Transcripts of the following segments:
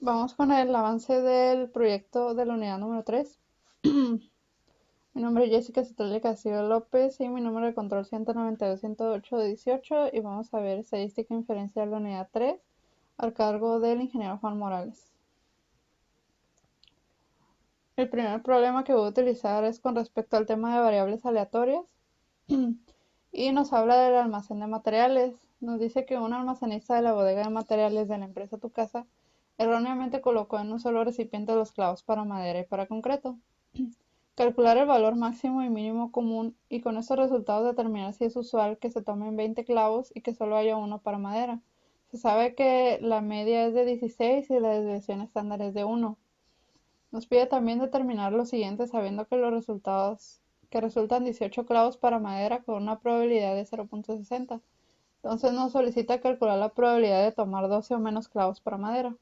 Vamos con el avance del proyecto de la unidad número 3. Mi nombre es Jessica Citlali Castillo López y mi número de control 192.108.18 y vamos a ver estadística inferencial de la unidad 3 al cargo del ingeniero Juan Morales. El primer problema que voy a utilizar es con respecto al tema de variables aleatorias y nos habla del almacén de materiales. Nos dice que un almacenista de la bodega de materiales de la empresa Tu Casa erróneamente colocó en un solo recipiente los clavos para madera y para concreto. Calcular el valor máximo y mínimo común y con estos resultados determinar si es usual que se tomen 20 clavos y que solo haya uno para madera. Se sabe que la media es de 16 y la desviación estándar es de 1. Nos pide también determinar lo siguiente sabiendo que los resultados que resultan 18 clavos para madera con una probabilidad de 0.60. Entonces nos solicita calcular la probabilidad de tomar 12 o menos clavos para madera.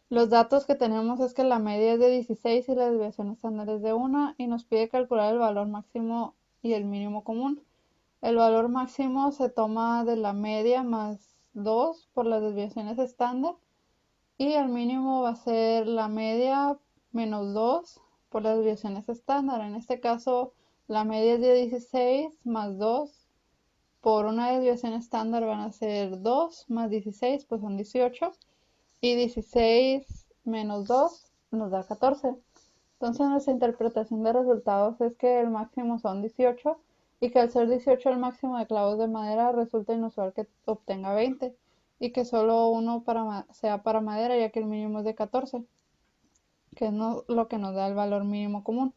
Los datos que tenemos es que la media es de 16 y la desviación estándar es de 1 y nos pide calcular el valor máximo y el mínimo común. El valor máximo se toma de la media más 2 por las desviaciones estándar y el mínimo va a ser la media menos 2 por las desviaciones estándar. En este caso la media es de 16 más 2 por una desviación estándar van a ser 2 más 16 pues son 18 y 16 menos 2 nos da 14. Entonces nuestra interpretación de resultados es que el máximo son 18 y que al ser 18 el máximo de clavos de madera resulta inusual que obtenga 20 y que solo uno sea para madera ya que el mínimo es de 14, que es lo que nos da el valor mínimo común.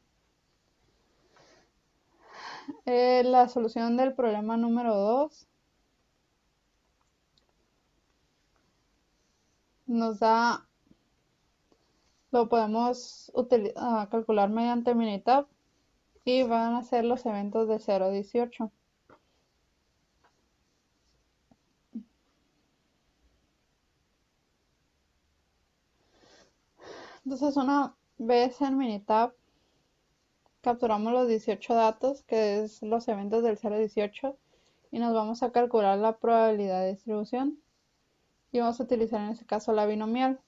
La solución del problema número 2 nos da, lo podemos calcular mediante Minitab y van a ser los eventos de 0 a 18. Entonces una vez en Minitab capturamos los 18 datos, que es los eventos del 0 a 18, y nos vamos a calcular la probabilidad de distribución. Y vamos a utilizar en este caso la binomial.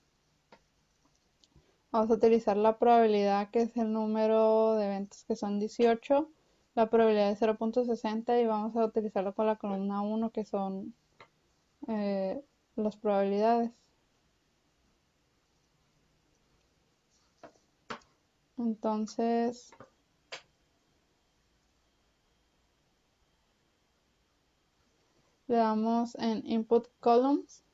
Vamos a utilizar la probabilidad que es el número de eventos que son 18, la probabilidad de 0.60 y vamos a utilizarlo con la columna 1 que son las probabilidades. Entonces le damos en Input Columns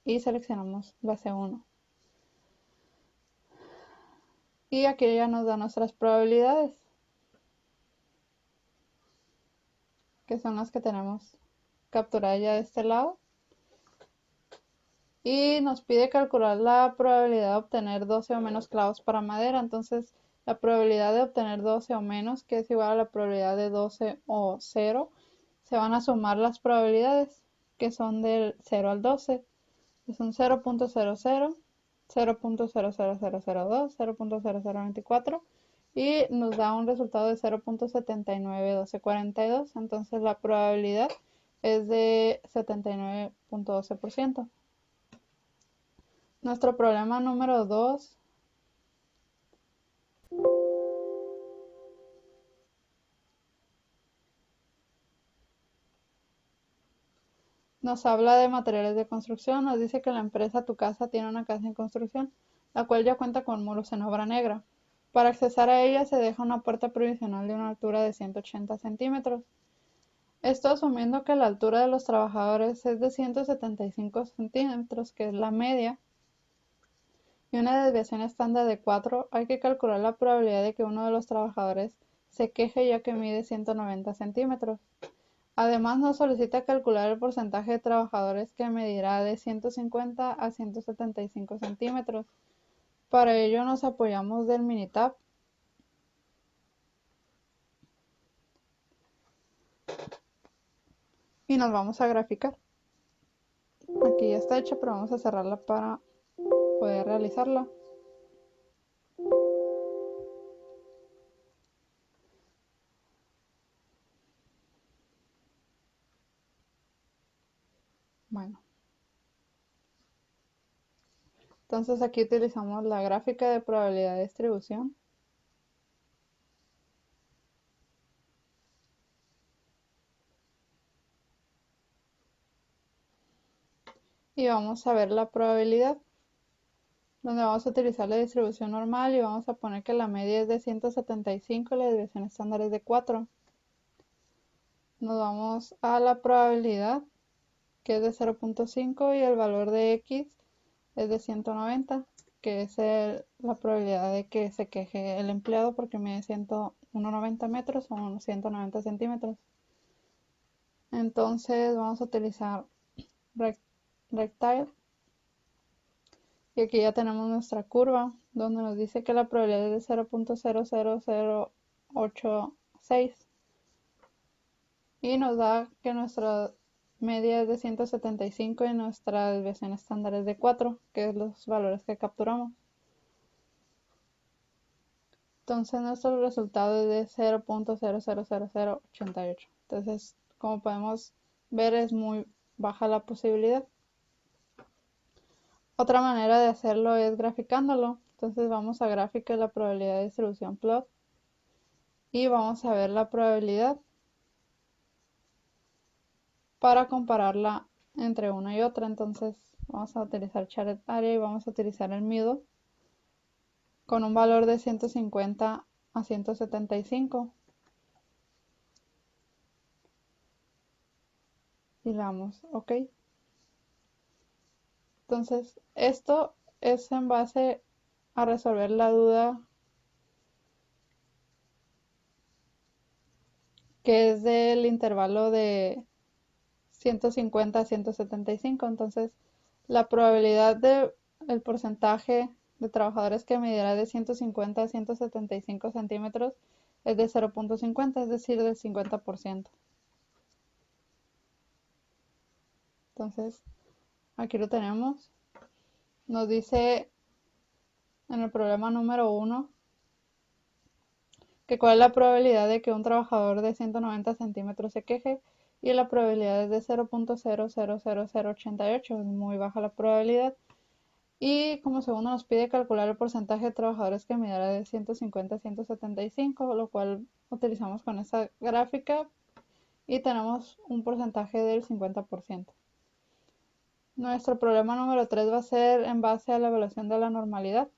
y seleccionamos base 1. Y aquí ya nos da nuestras probabilidades, que son las que tenemos capturadas ya de este lado. Y nos pide calcular la probabilidad de obtener 12 o menos clavos para madera. Entonces, la probabilidad de obtener 12 o menos, que es igual a la probabilidad de 12 o 0, se van a sumar las probabilidades, que son del 0 al 12, que son 0.00, 0.00002, 0.0024 y nos da un resultado de 0.791242. Entonces la probabilidad es de 79.12%. Nuestro problema número 2 nos habla de materiales de construcción. Nos dice que la empresa Tu Casa tiene una casa en construcción, la cual ya cuenta con muros en obra negra. Para accesar a ella se deja una puerta provisional de una altura de 180 centímetros. Esto asumiendo que la altura de los trabajadores es de 175 centímetros, que es la media, y una desviación estándar de 4, hay que calcular la probabilidad de que uno de los trabajadores se queje ya que mide 190 centímetros. Además nos solicita calcular el porcentaje de trabajadores que medirá de 150 a 175 centímetros. Para ello nos apoyamos del Minitab. Y nos vamos a graficar. Aquí ya está hecha, pero vamos a cerrarla para poder realizarla. Bueno, entonces aquí utilizamos la gráfica de probabilidad de distribución. Y vamos a ver la probabilidad, donde vamos a utilizar la distribución normal y vamos a poner que la media es de 175 y la desviación estándar es de 4. Nos vamos a la probabilidad, que es de 0.5, y el valor de x es de 190, que es la probabilidad de que se queje el empleado porque mide 190 metros o unos 190 centímetros. Entonces vamos a utilizar Rectile. Y aquí ya tenemos nuestra curva, donde nos dice que la probabilidad es de 0.00086 y nos da que nuestra media es de 175 y nuestra desviación estándar es de 4, que es los valores que capturamos. Entonces nuestro resultado es de 0.00088. Entonces, como podemos ver, es muy baja la posibilidad. Otra manera de hacerlo es graficándolo. Entonces vamos a gráfica de la probabilidad de distribución plot y vamos a ver la probabilidad para compararla entre una y otra. Entonces vamos a utilizar Charted Area y vamos a utilizar el middle con un valor de 150 a 175 y le damos OK. Entonces esto es en base a resolver la duda que es del intervalo de 150 a 175. Entonces la probabilidad del porcentaje de trabajadores que medirá de 150 a 175 centímetros es de 0.50, es decir, del 50%. Entonces, aquí lo tenemos. Nos dice en el problema número 1 que cuál es la probabilidad de que un trabajador de 190 centímetros se queje, y la probabilidad es de 0.000088, es muy baja la probabilidad. Y como segundo nos pide calcular el porcentaje de trabajadores que midiera de 150 a 175, lo cual utilizamos con esta gráfica y tenemos un porcentaje del 50%. Nuestro problema número 3 va a ser en base a la evaluación de la normalidad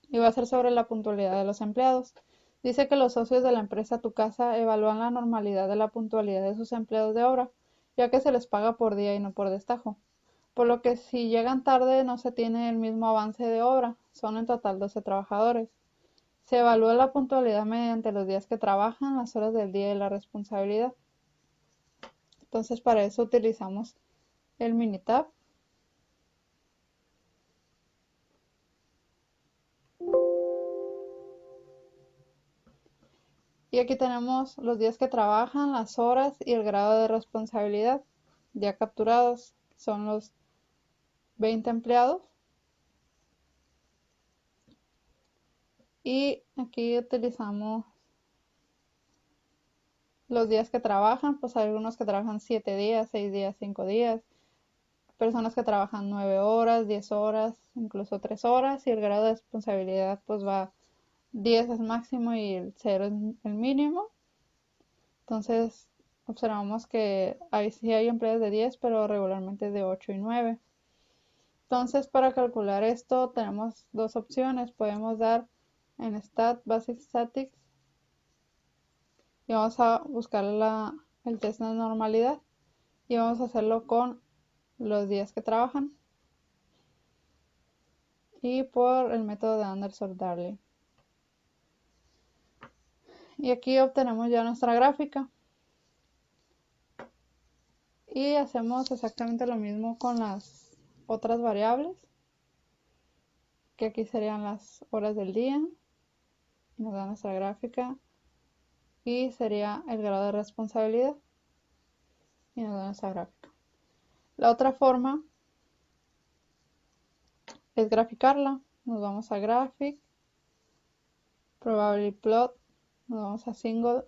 y va a ser sobre la puntualidad de los empleados. Dice que los socios de la empresa Tu Casa evalúan la normalidad de la puntualidad de sus empleados de obra, ya que se les paga por día y no por destajo. Por lo que si llegan tarde no se tiene el mismo avance de obra, son en total 12 trabajadores. Se evalúa la puntualidad mediante los días que trabajan, las horas del día y la responsabilidad. Entonces para eso utilizamos el Minitab. Y aquí tenemos los días que trabajan, las horas y el grado de responsabilidad ya capturados. Son los 20 empleados. Y aquí utilizamos los días que trabajan, pues hay algunos que trabajan 7 días, 6 días, 5 días. Personas que trabajan 9 horas, 10 horas, incluso 3 horas. Y el grado de responsabilidad pues va 10 es máximo y el 0 es el mínimo. Entonces observamos que sí hay empleos de 10, pero regularmente de 8 y 9. Entonces para calcular esto tenemos dos opciones. Podemos dar en Basic Statistics y vamos a buscar el test de normalidad y vamos a hacerlo con los días que trabajan y por el método de Anderson-Darley. Y aquí obtenemos ya nuestra gráfica y hacemos exactamente lo mismo con las otras variables, que aquí serían las horas del día, nos da nuestra gráfica, y sería el grado de responsabilidad y nos da nuestra gráfica. La otra forma es graficarla. Nos vamos a Graphic, Probability Plot, nos vamos a Single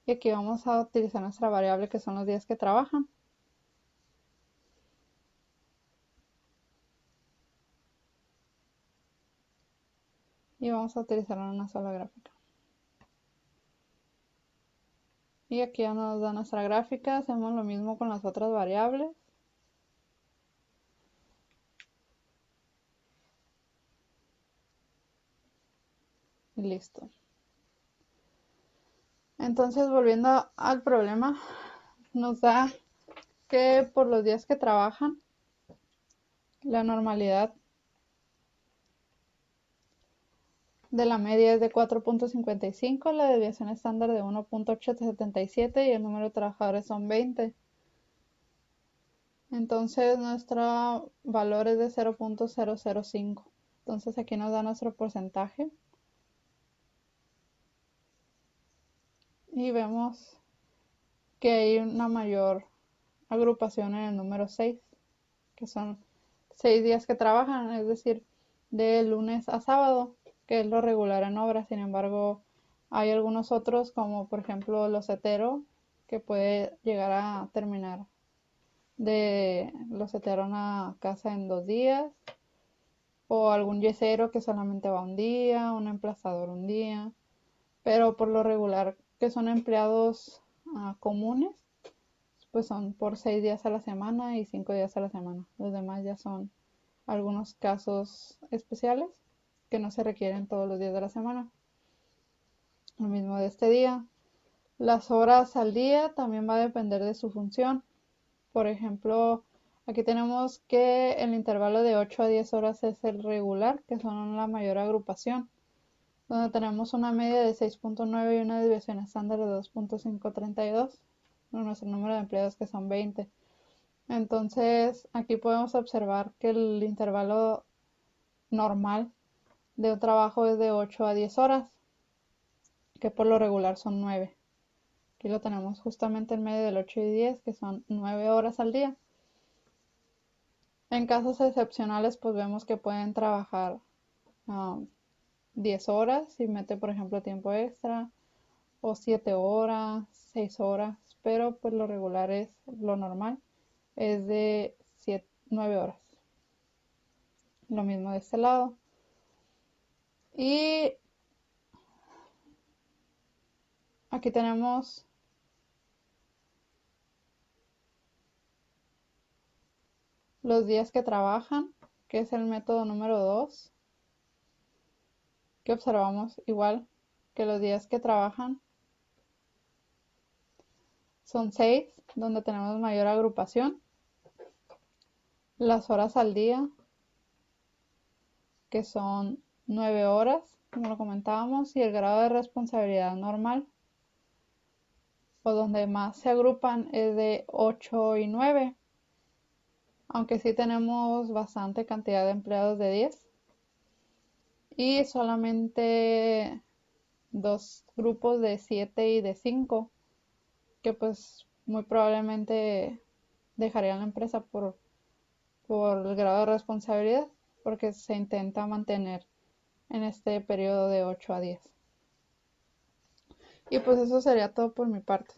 y aquí vamos a utilizar nuestra variable que son los días que trabajan. y vamos a utilizar una sola gráfica. Y aquí ya nos da nuestra gráfica, hacemos lo mismo con las otras variables. Y listo. Entonces, volviendo al problema, nos da que por los días que trabajan, la normalidad de la media es de 4.55, la desviación estándar de 1.877 y el número de trabajadores son 20. Entonces nuestro valor es de 0.005. Entonces aquí nos da nuestro porcentaje. Y vemos que hay una mayor agrupación en el número 6, que son 6 días que trabajan, es decir, de lunes a sábado, que es lo regular en obra. Sin embargo, hay algunos otros, como por ejemplo los hetero, que puede llegar a terminar de los hetero en una casa en 2 días, o algún yesero que solamente va un día, un emplazador un día, pero por lo regular que son empleados comunes, pues son por 6 días a la semana y 5 días a la semana. Los demás ya son algunos casos especiales que no se requieren todos los días de la semana. Lo mismo de este día. Las horas al día también va a depender de su función. Por ejemplo, aquí tenemos que el intervalo de 8 a 10 horas es el regular, que son la mayor agrupación, donde tenemos una media de 6.9 y una desviación estándar de 2.532, nuestro número de empleados que son 20. Entonces, aquí podemos observar que el intervalo normal de un trabajo es de 8 a 10 horas, que por lo regular son 9. Aquí lo tenemos justamente en medio del 8 y 10, que son 9 horas al día. En casos excepcionales, pues vemos que pueden trabajar 10 horas si mete, por ejemplo, tiempo extra, o 7 horas, 6 horas, pero pues lo regular es, lo normal, es de 9 horas. Lo mismo de este lado. Y aquí tenemos los días que trabajan, que es el método número 2, que observamos igual que los días que trabajan son 6, donde tenemos mayor agrupación. Las horas al día, que son 9 horas, como lo comentábamos, y el grado de responsabilidad normal, o donde más se agrupan, es de 8 y 9, aunque sí tenemos bastante cantidad de empleados de 10. Y solamente 2 grupos de 7 y de 5, que pues muy probablemente dejarían la empresa por el grado de responsabilidad, porque se intenta mantener en este periodo de 8 a 10. Y pues eso sería todo por mi parte.